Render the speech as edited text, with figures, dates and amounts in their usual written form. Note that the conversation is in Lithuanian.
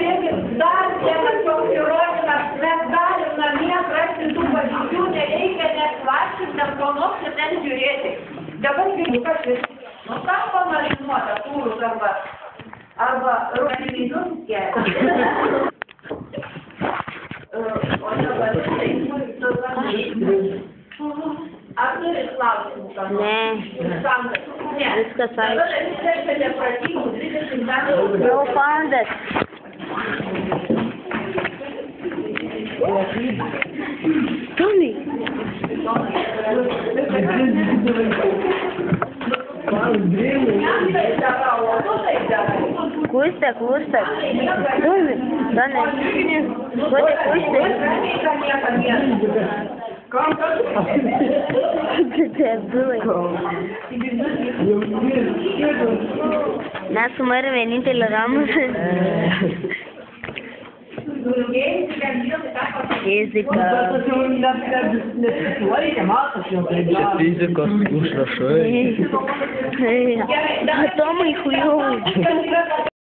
žiūrėkit, dar vienas toks įrodymas, mes galim namie atrasti tų pavyzdžių, nereikia net vaikščioti, net ko nors ir ten žiūrėti. Dabar girdžiukas vis, nu tam pamarinuota tūrus arba rūkinius kelias. O dabar ar turit klausimų, ką nors? Ne. Viskas aišku. Jau foundas. Tommy. Куста. Tommy. Mes su Mariu vienintelį ramus. Fizika. Fizikos užrašai. Atomai chujovai.